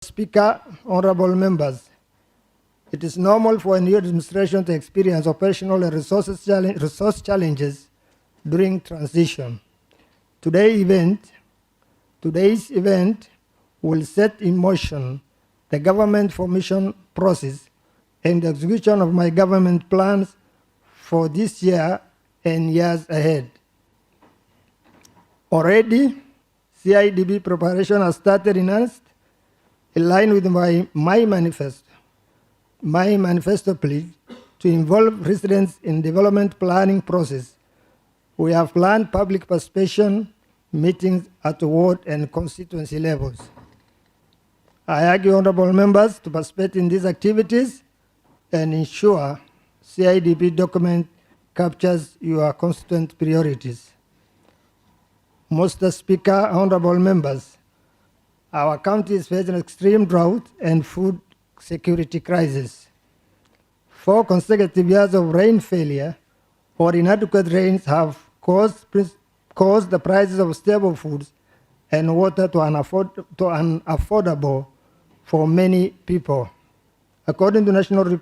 Speaker, honorable members, it is normal for a new administration to experience operational and resource challenges during transition. Today's event will set in motion the government formation process and the execution of my government plans for this year and years ahead. Already, CIDB preparation has started in earnest, in line with my manifesto plea to involve residents in development planning process. We have planned public participation meetings at ward and constituency levels. I urge honorable members to participate in these activities and ensure CIDB document captures your constituent priorities. Mr. Speaker, honorable members, our county is facing extreme drought and food security crisis. 4 consecutive years of rain failure or inadequate rains have caused the prices of staple foods and water to unaffordable for many people. According to national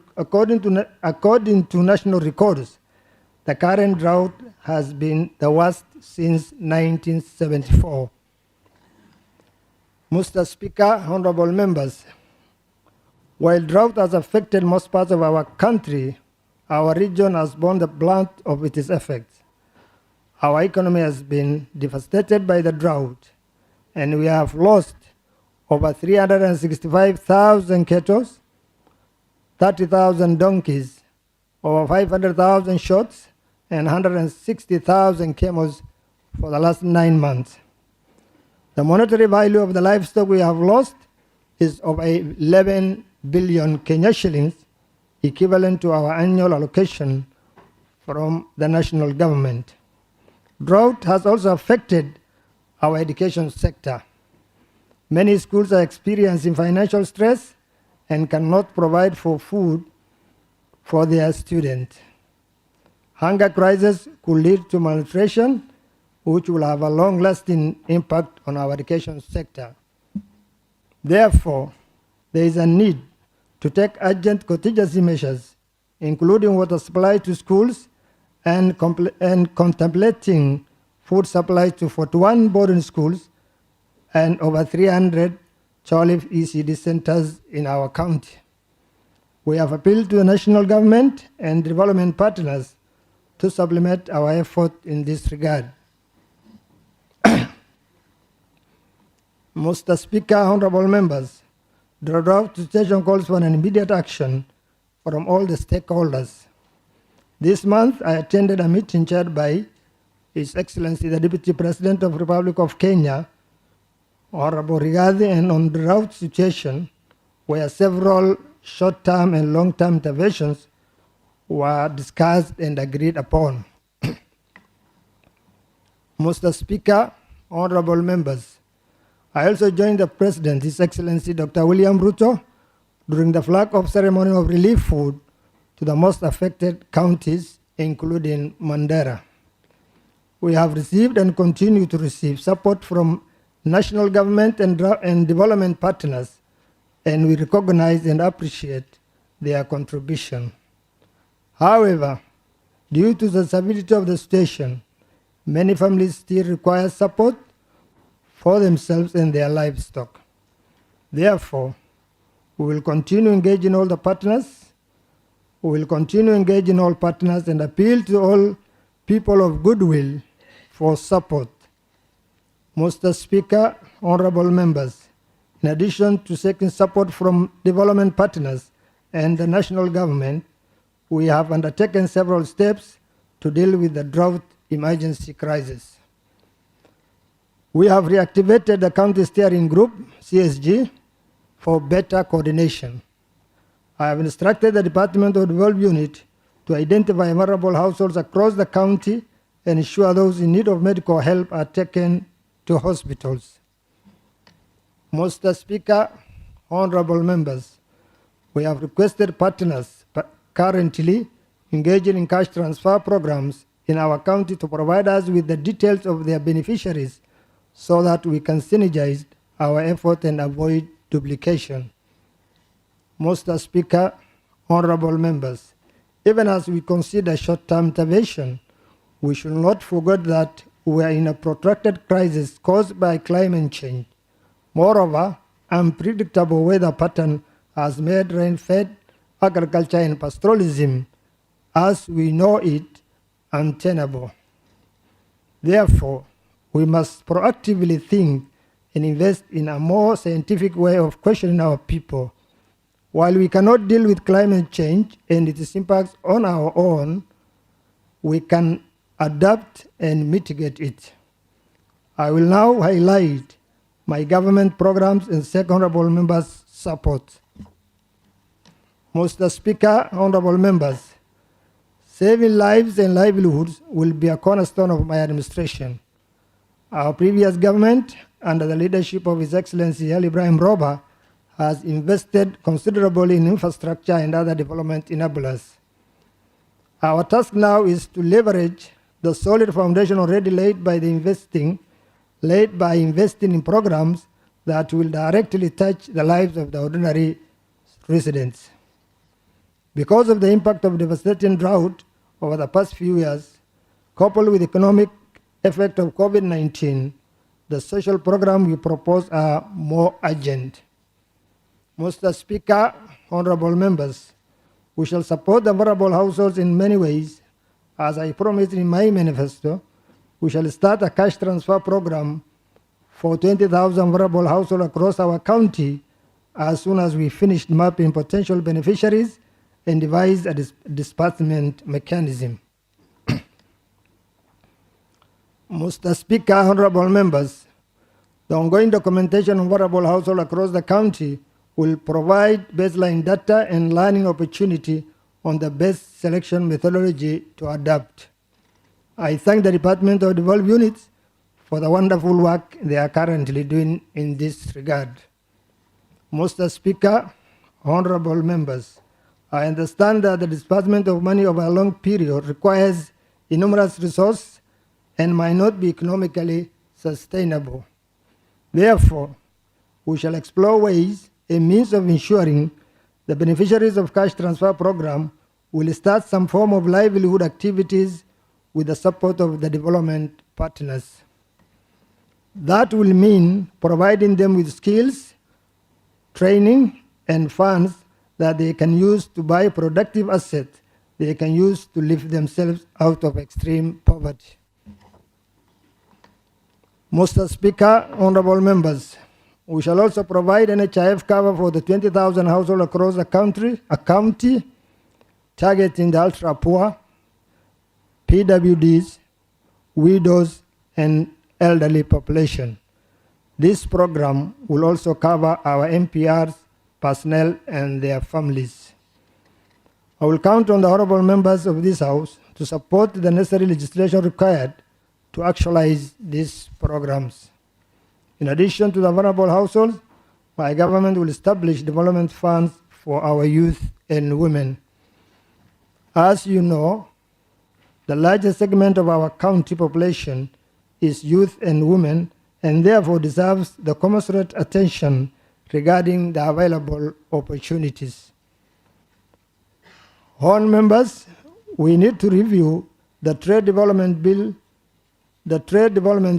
records, the current drought has been the worst since 1974. Mr. Speaker, honorable members, while drought has affected most parts of our country, our region has borne the brunt of its effects. Our economy has been devastated by the drought, and we have lost over 365,000 cattle, 30,000 donkeys, over 500,000 shots, and 160,000 camels for the last 9 months. The monetary value of the livestock we have lost is of 11 billion Kenya shillings, equivalent to our annual allocation from the national government. Drought has also affected our education sector. Many schools are experiencing financial stress and cannot provide for food for their students. Hunger crisis could lead to malnutrition, which will have a long-lasting impact on our education sector. Therefore, there is a need to take urgent contingency measures, including water supply to schools and contemplating food supply to 41 boarding schools and over 300 Khalif ECD centers in our county. We have appealed to the national government and development partners to supplement our effort in this regard. Mr. Speaker, honorable members, the drought situation calls for an immediate action from all the stakeholders. This month, I attended a meeting chaired by His Excellency the Deputy President of the Republic of Kenya, Honorable Rigathi, and on the drought situation, where several short-term and long-term interventions were discussed and agreed upon. Mr. Speaker, honorable members, I also joined the President, His Excellency Dr. William Ruto, during the flag-off ceremony of relief food to the most affected counties, including Mandera. We have received and continue to receive support from national government and development partners, and we recognize and appreciate their contribution. However, due to the severity of the situation, many families still require support for themselves and their livestock. Therefore, we will continue engaging all partners and appeal to all people of goodwill for support. Mr. Speaker, honorable members, in addition to seeking support from development partners and the national government, we have undertaken several steps to deal with the drought emergency crisis. We have reactivated the County Steering Group, CSG, for better coordination. I have instructed the Department of Development Unit to identify vulnerable households across the county and ensure those in need of medical help are taken to hospitals. Mr. Speaker, honorable members, we have requested partners currently engaging in cash transfer programs in our county to provide us with the details of their beneficiaries so that we can synergize our effort and avoid duplication. Mr. Speaker, honorable members, even as we consider short-term intervention, we should not forget that we are in a protracted crisis caused by climate change. Moreover, unpredictable weather pattern has made rain-fed agriculture and pastoralism, as we know it, untenable. Therefore, we must proactively think and invest in a more scientific way of questioning our people. While we cannot deal with climate change and its impacts on our own, we can adapt and mitigate it. I will now highlight my government programs and seek honorable members' support. Mr. Speaker, honorable members, saving lives and livelihoods will be a cornerstone of my administration. Our previous government, under the leadership of His Excellency Ali Ibrahim Roba, has invested considerably in infrastructure and other development enablers. Our task now is to leverage the solid foundation already laid by investing in programs that will directly touch the lives of the ordinary residents. Because of the impact of devastating drought over the past few years, coupled with the economic effect of COVID-19, the social program we propose are more urgent. Mr. Speaker, honorable members, we shall support the vulnerable households in many ways. As I promised in my manifesto, we shall start a cash transfer program for 20,000 vulnerable households across our county as soon as we finish mapping potential beneficiaries and devise a disbursement mechanism. Mr. Speaker, honorable members, the ongoing documentation of vulnerable households across the county will provide baseline data and learning opportunity on the best selection methodology to adapt. I thank the Department of Devolved Units for the wonderful work they are currently doing in this regard. Mr. Speaker, honorable members, I understand that the disbursement of money over a long period requires enormous resources and might not be economically sustainable. Therefore, we shall explore ways and means of ensuring the beneficiaries of cash transfer program will start some form of livelihood activities with the support of the development partners. That will mean providing them with skills, training, and funds that they can use to buy productive assets they can use to lift themselves out of extreme poverty. Mr. Speaker, honorable members, we shall also provide NHIF cover for the 20,000 households across the county, targeting the ultra-poor, PWDs, widows, and elderly population. This program will also cover our MPRs, personnel, and their families. I will count on the honorable members of this House to support the necessary legislation required to actualize these programs. In addition to the vulnerable households, my government will establish development funds for our youth and women. As you know, the largest segment of our county population is youth and women, and therefore deserves the commensurate attention regarding the available opportunities. Honorable members, we need to review the Trade Development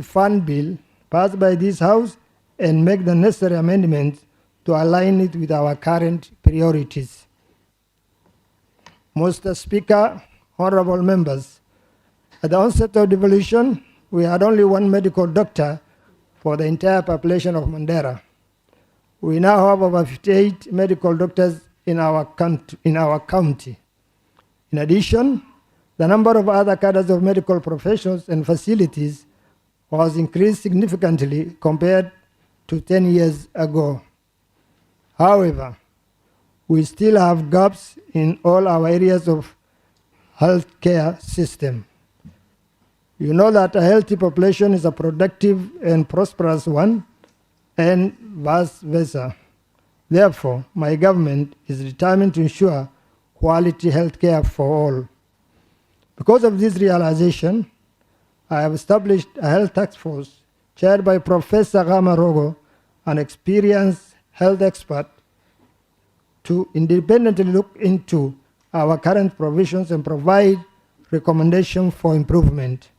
Fund Bill passed by this House and make the necessary amendments to align it with our current priorities. Mr. Speaker, honorable members, at the onset of devolution, we had only one medical doctor for the entire population of Mandera. We now have over 58 medical doctors in our county. In addition, the number of other cadres of medical professionals and facilities was increased significantly compared to 10 years ago. However, we still have gaps in all our areas of healthcare system. You know that a healthy population is a productive and prosperous one, and vice versa. Therefore, my government is determined to ensure quality healthcare for all. Because of this realization, I have established a health task force chaired by Professor Gama Rogo, an experienced health expert to independently look into our current provisions and provide recommendations for improvement.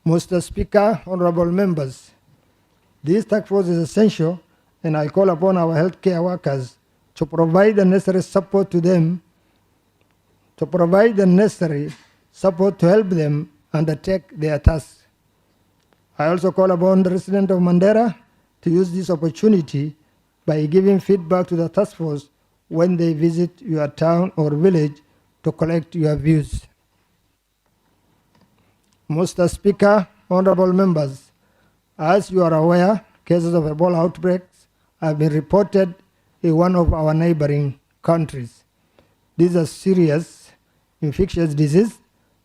Mr. Speaker, honorable members, this task force is essential, and I call upon our healthcare workers to provide the necessary support to them, to provide the necessary support to help them undertake their tasks. I also call upon the residents of Mandera to use this opportunity by giving feedback to the task force when they visit your town or village to collect your views. Mr. Speaker, honorable members, as you are aware, cases of Ebola outbreaks have been reported in one of our neighboring countries. This is a serious infectious disease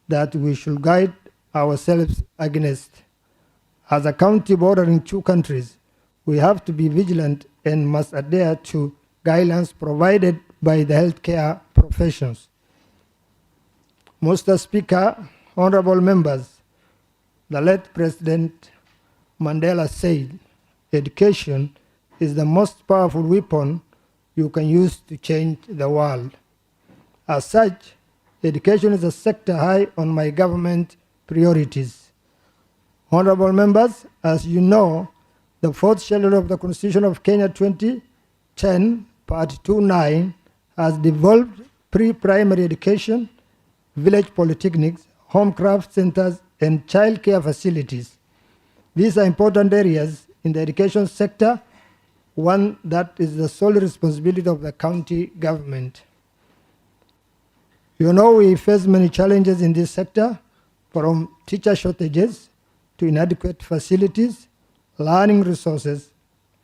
that we should guide ourselves against. As a county bordering two countries, we have to be vigilant and must adhere to guidelines provided by the healthcare professions. Mr. Speaker, honorable members, the late President Mandela said, education is the most powerful weapon you can use to change the world. As such, education is a sector high on my government priorities. Honorable members, as you know, the fourth schedule of the Constitution of Kenya 2010, Part 29, has devolved pre-primary education, village polytechnics, home craft centers, and child care facilities. These are important areas in the education sector, one that is the sole responsibility of the county government. You know, we face many challenges in this sector, from teacher shortages to inadequate facilities, learning resources,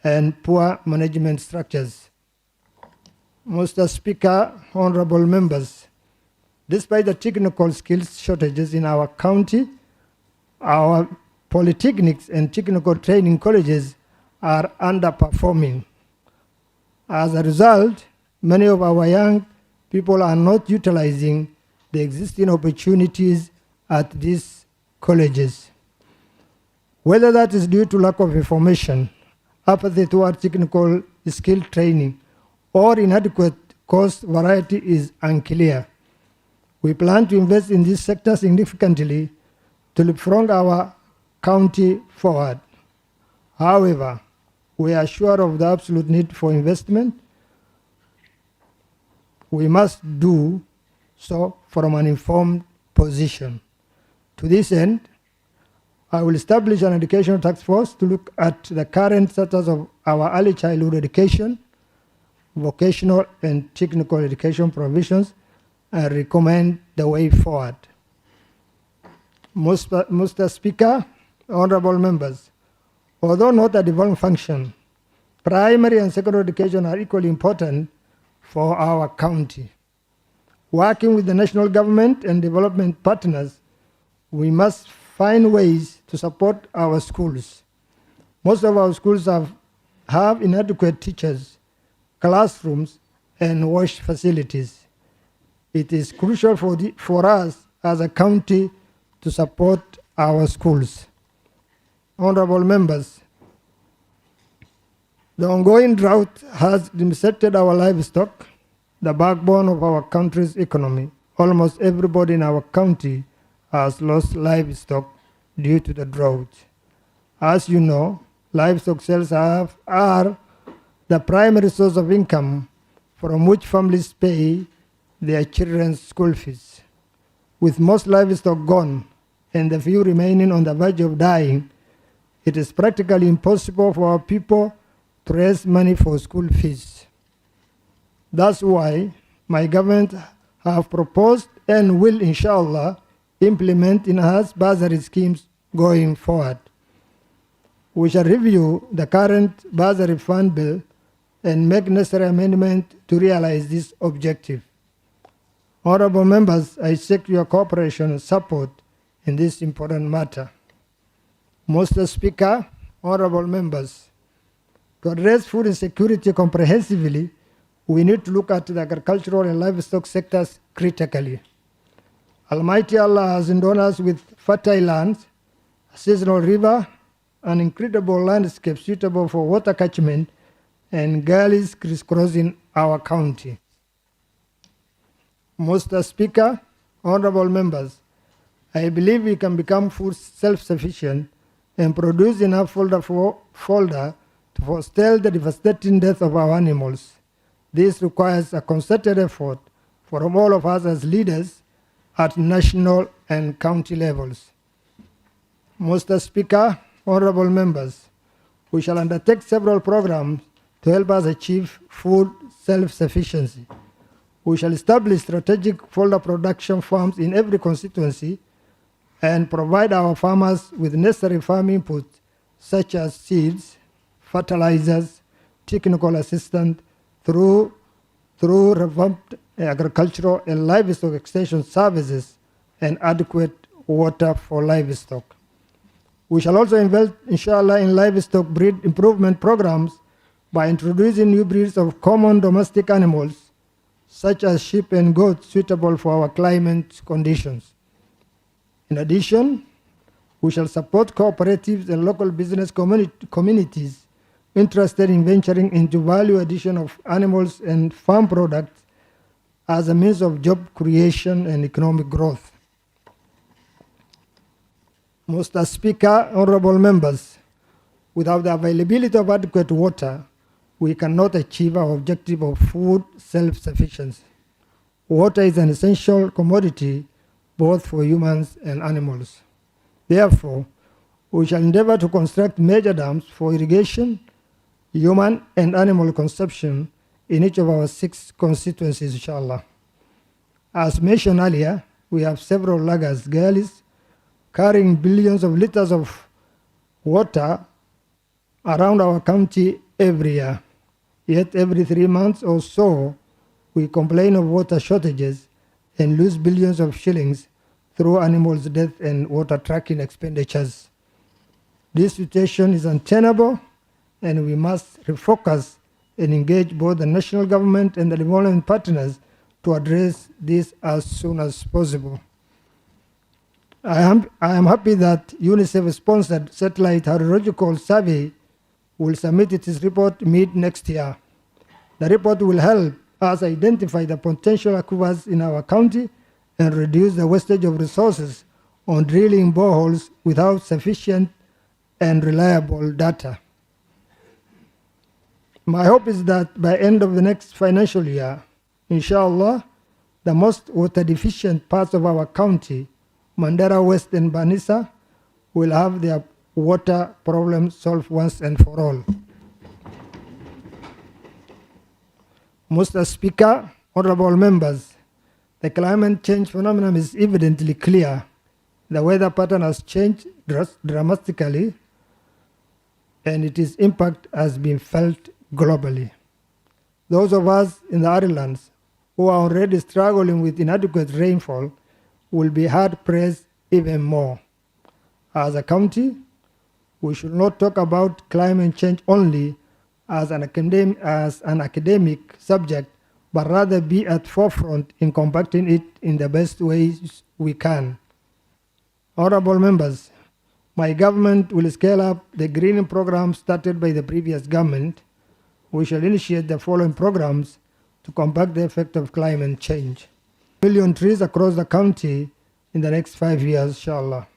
and poor management structures. Mr. Speaker, honorable members, despite the technical skills shortages in our county, our polytechnics and technical training colleges are underperforming. As a result, many of our young people are not utilizing the existing opportunities at these colleges. Whether that is due to lack of information, apathy toward technical skill training, or inadequate course variety is unclear. We plan to invest in this sector significantly to leapfrog our county forward. However, we are sure of the absolute need for investment. We must do so from an informed position. To this end, I will establish an educational task force to look at the current status of our early childhood education, vocational and technical education provisions, and recommend the way forward. Mr. Speaker, honorable members, although not a devolved function, primary and secondary education are equally important for our county. Working with the national government and development partners, we must find ways to support our schools. Most of our schools have inadequate teachers, classrooms, and wash facilities. It is crucial for us as a county to support our schools. Honorable members, the ongoing drought has devastated our livestock, the backbone of our country's economy. Almost everybody in our county has lost livestock due to the drought. As you know, livestock sales are the primary source of income from which families pay their children's school fees. With most livestock gone and the few remaining on the verge of dying, it is practically impossible for our people to raise money for school fees. That's why my government have proposed and will, inshallah, implement enhanced bursary schemes going forward. We shall review the current bursary fund bill and make necessary amendment to realize this objective. Honorable members, I seek your cooperation and support in this important matter. Mr. Speaker, honorable members, to address food insecurity comprehensively, we need to look at the agricultural and livestock sectors critically. Almighty Allah has endowed us with fertile lands, a seasonal river, an incredible landscape suitable for water catchment and gullies crisscrossing our county. Mr. Speaker, honorable members, I believe we can become food self-sufficient and produce enough fodder to forestall the devastating death of our animals. This requires a concerted effort from all of us as leaders at national and county levels. Mr. Speaker, honorable members, we shall undertake several programs to help us achieve food self-sufficiency. We shall establish strategic fodder production farms in every constituency and provide our farmers with necessary farm input such as seeds, fertilizers, technical assistance through revamped agricultural and livestock extension services and adequate water for livestock. We shall also invest, inshallah, in livestock breed improvement programs by introducing new breeds of common domestic animals such as sheep and goats suitable for our climate conditions. In addition, we shall support cooperatives and local business communities interested in venturing into value addition of animals and farm products as a means of job creation and economic growth. Mr. Speaker, honorable members, without the availability of adequate water, we cannot achieve our objective of food self-sufficiency. Water is an essential commodity both for humans and animals. Therefore, we shall endeavor to construct major dams for irrigation, human and animal consumption in each of our 6 constituencies, inshallah. As mentioned earlier, we have several lagers, gullies, carrying billions of liters of water around our county every year. Yet every 3 months or so, we complain of water shortages and lose billions of shillings through animals' death and water tracking expenditures. This situation is untenable, and we must refocus and engage both the national government and the development partners to address this as soon as possible. I am happy that UNICEF-sponsored satellite hydrological survey will submit its report mid-next year. The report will help us identify the potential aquifers in our county and reduce the wastage of resources on drilling boreholes without sufficient and reliable data. My hope is that by end of the next financial year, inshallah, the most water deficient parts of our county, Mandera West and Banisa, will have their water problem solved once and for all. Mr. Speaker, honorable members, the climate change phenomenon is evidently clear. The weather pattern has changed dramatically, and its impact has been felt globally. Those of us in the islands who are already struggling with inadequate rainfall will be hard-pressed even more. As a county, we should not talk about climate change only as an academic subject, but rather be at forefront in combating it in the best ways we can. Honorable members, my government will scale up the greening program started by the previous government. We shall initiate the following programs to combat the effect of climate change. 1 million trees across the county in the next 5 years, inshallah.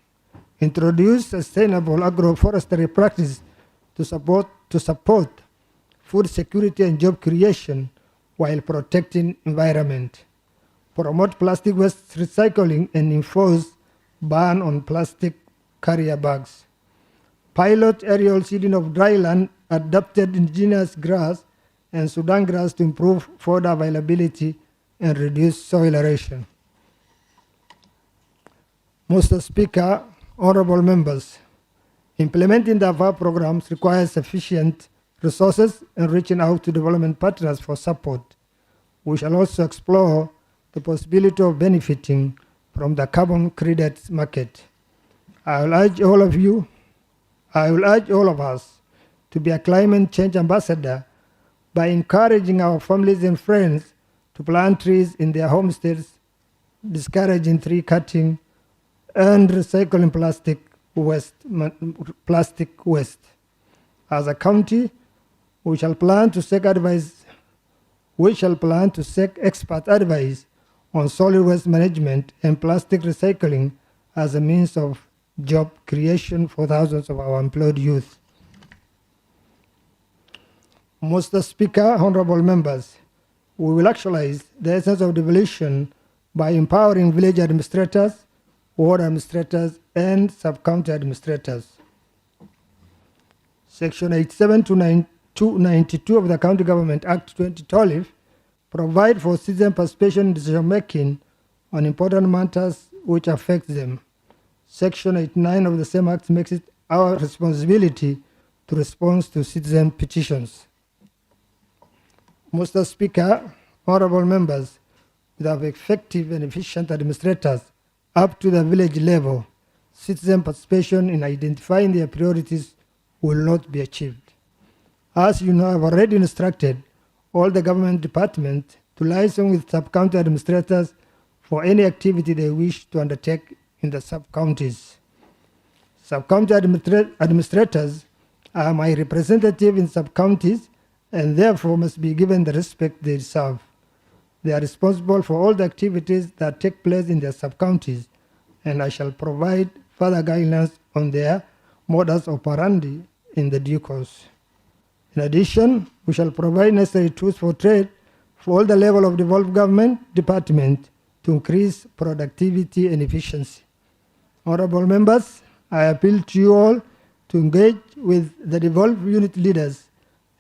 Introduce sustainable agroforestry practice to support food security and job creation while protecting environment. Promote plastic waste recycling and enforce ban on plastic carrier bags. Pilot aerial seeding of dry land, adapted indigenous grass and Sudan grass to improve fodder availability and reduce soil erosion. Mr. Speaker, honorable members, implementing the above programs requires sufficient resources and reaching out to development partners for support. We shall also explore the possibility of benefiting from the carbon credits market. I will urge all of us to be a climate change ambassador by encouraging our families and friends to plant trees in their homesteads, discouraging tree cutting, and recycling plastic waste. As a county, We shall plan to seek expert advice on solid waste management and plastic recycling as a means of job creation for thousands of our employed youth. Mr. Speaker, honorable members, we will actualize the essence of devolution by empowering village administrators, ward administrators, and sub-county administrators. Section 87 to 92 of the County Government Act 2012 provide for citizen participation in decision-making on important matters which affect them. Section 89 of the same act makes it our responsibility to respond to citizen petitions. Mr. Speaker, honorable members, without effective and efficient administrators up to the village level, citizen participation in identifying their priorities will not be achieved. As you know, I've already instructed all the government departments to liaison with sub-county administrators for any activity they wish to undertake in the sub-counties. Sub-county administrators are my representative in sub-counties and therefore must be given the respect they deserve. They are responsible for all the activities that take place in their sub-counties, and I shall provide further guidelines on their modus operandi in the due course. In addition, we shall provide necessary tools for trade for all the level of devolved government department to increase productivity and efficiency. Honorable members, I appeal to you all to engage with the devolved unit leaders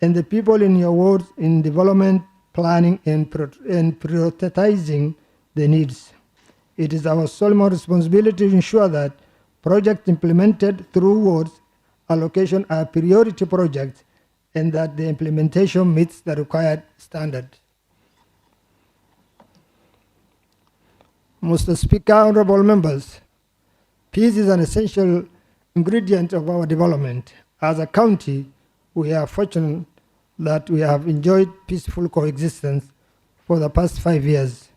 and the people in your wards in development, planning, and prioritizing the needs. It is our solemn responsibility to ensure that projects implemented through wards allocation are priority projects and that the implementation meets the required standard. Mr. Speaker, honorable members, peace is an essential ingredient of our development. As a county, we are fortunate that we have enjoyed peaceful coexistence for the past 5 years.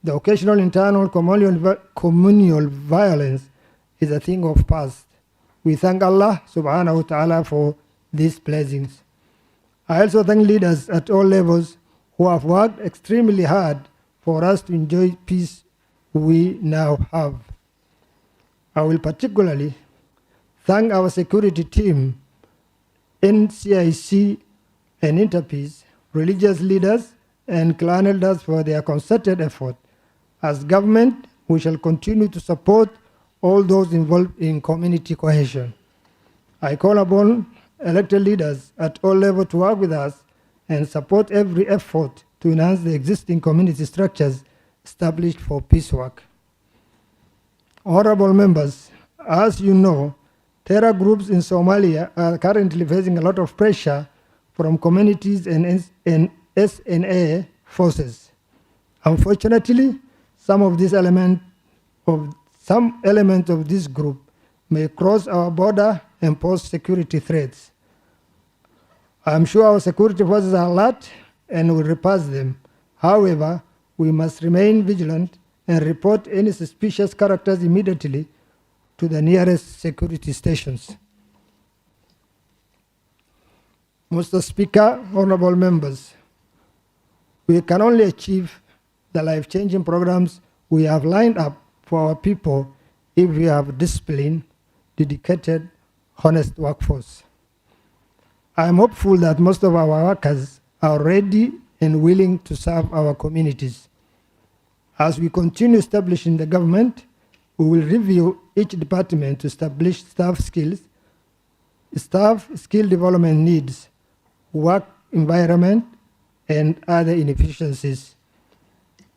The occasional internal communal violence is a thing of past. We thank Allah subhanahu wa ta'ala for these blessings. I also thank leaders at all levels who have worked extremely hard for us to enjoy peace we now have. I will particularly thank our security team, NCIC and Interpeace, religious leaders and clan elders for their concerted effort. As government, we shall continue to support all those involved in community cohesion. I call upon elected leaders at all levels to work with us and support every effort to enhance the existing community structures established for peace work. Honorable members, as you know, terror groups in Somalia are currently facing a lot of pressure from communities and SNA forces. Unfortunately, some element of this group may cross our border and pose security threats. I am sure our security forces are alert and will repass them. However, we must remain vigilant and report any suspicious characters immediately to the nearest security stations. Mr. Speaker, honorable members, we can only achieve the life-changing programs we have lined up for our people if we have disciplined, dedicated, honest workforce. I am hopeful that most of our workers are ready and willing to serve our communities. As we continue establishing the government, we will review each department to establish staff skill development needs, work environment, and other inefficiencies.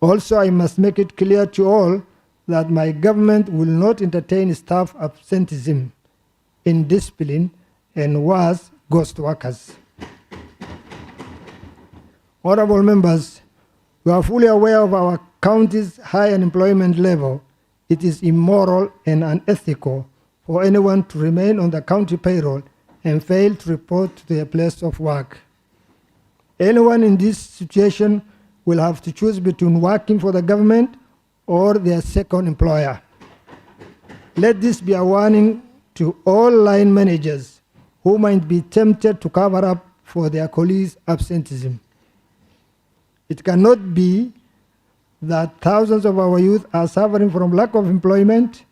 Also, I must make it clear to all that my government will not entertain staff absenteeism, indiscipline, and worse, ghost workers. Honorable members, we are fully aware of our county's high unemployment level. It is immoral and unethical for anyone to remain on the county payroll and fail to report to their place of work. Anyone in this situation will have to choose between working for the government or their second employer. Let this be a warning to all line managers who might be tempted to cover up for their colleagues' absenteeism. It cannot be that thousands of our youth are suffering from lack of employment,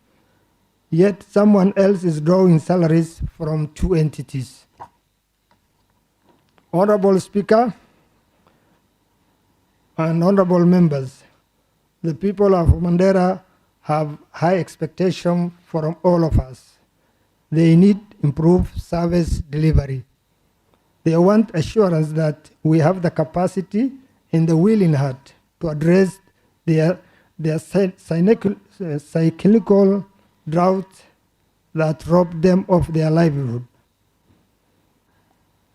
yet someone else is drawing salaries from two entities. Honorable Speaker and honorable members, the people of Mandera have high expectations from all of us. They need improved service delivery. They want assurance that we have the capacity and the willing heart to address their cyclical drought that robbed them of their livelihood.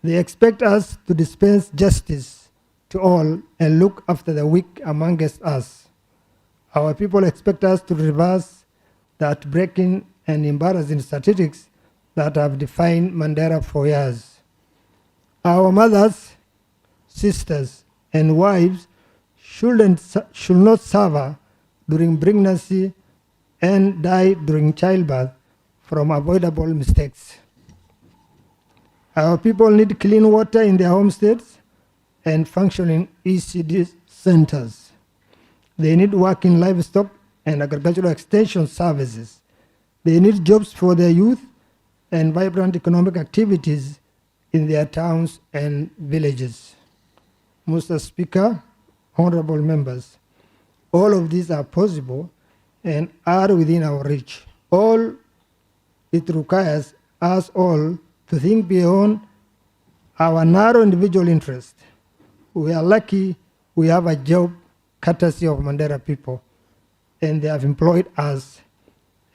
They expect us to dispense justice to all and look after the weak amongst us. Our people expect us to reverse that breaking and embarrassing statistics that have defined Mandera for years. Our mothers, sisters, and wives should not suffer during pregnancy and die during childbirth from avoidable mistakes. Our people need clean water in their homesteads and functioning ECD centers. They need working livestock and agricultural extension services. They need jobs for their youth and vibrant economic activities in their towns and villages. Mr. Speaker, honorable members, all of these are possible and are within our reach. All it requires us all to think beyond our narrow individual interest. We are lucky we have a job courtesy of Mandera people, and they have employed us,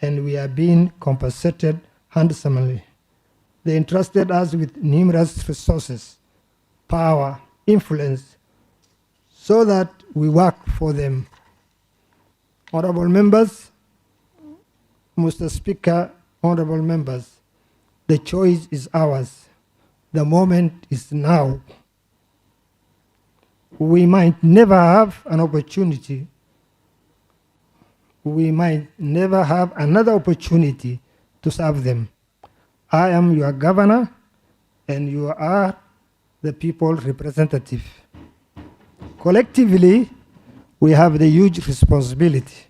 and we are being compensated handsomely. They entrusted us with numerous resources, power, influence, so that we work for them. Honorable members, Mr. Speaker, honorable members, the choice is ours. The moment is now. We might never have an opportunity. We might never have another opportunity to serve them. I am your governor, and you are the people's representative. Collectively, we have the huge responsibility,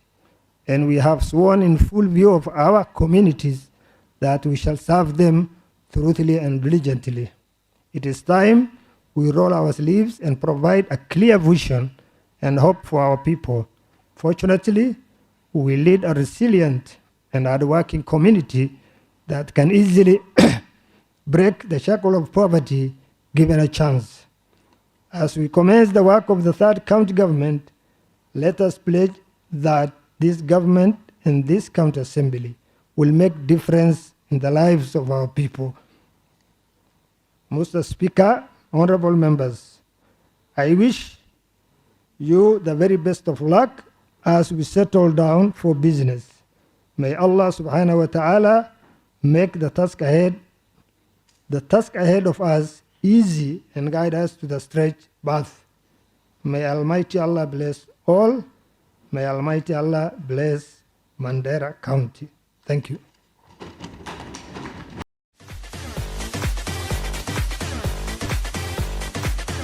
and we have sworn in full view of our communities that we shall serve them truthfully and diligently. It is time we roll our sleeves and provide a clear vision and hope for our people. Fortunately, we lead a resilient and hardworking community that can easily break the shackle of poverty given a chance. As we commence the work of the third county government, let us pledge that this government and this county assembly will make difference in the lives of our people. Mr. Speaker, honorable members, I wish you the very best of luck as we settle down for business. May Allah subhanahu wa ta'ala make the task ahead of us easy and guide us to the straight path. May Almighty Allah bless all. May Almighty Allah bless Mandera County. Thank you.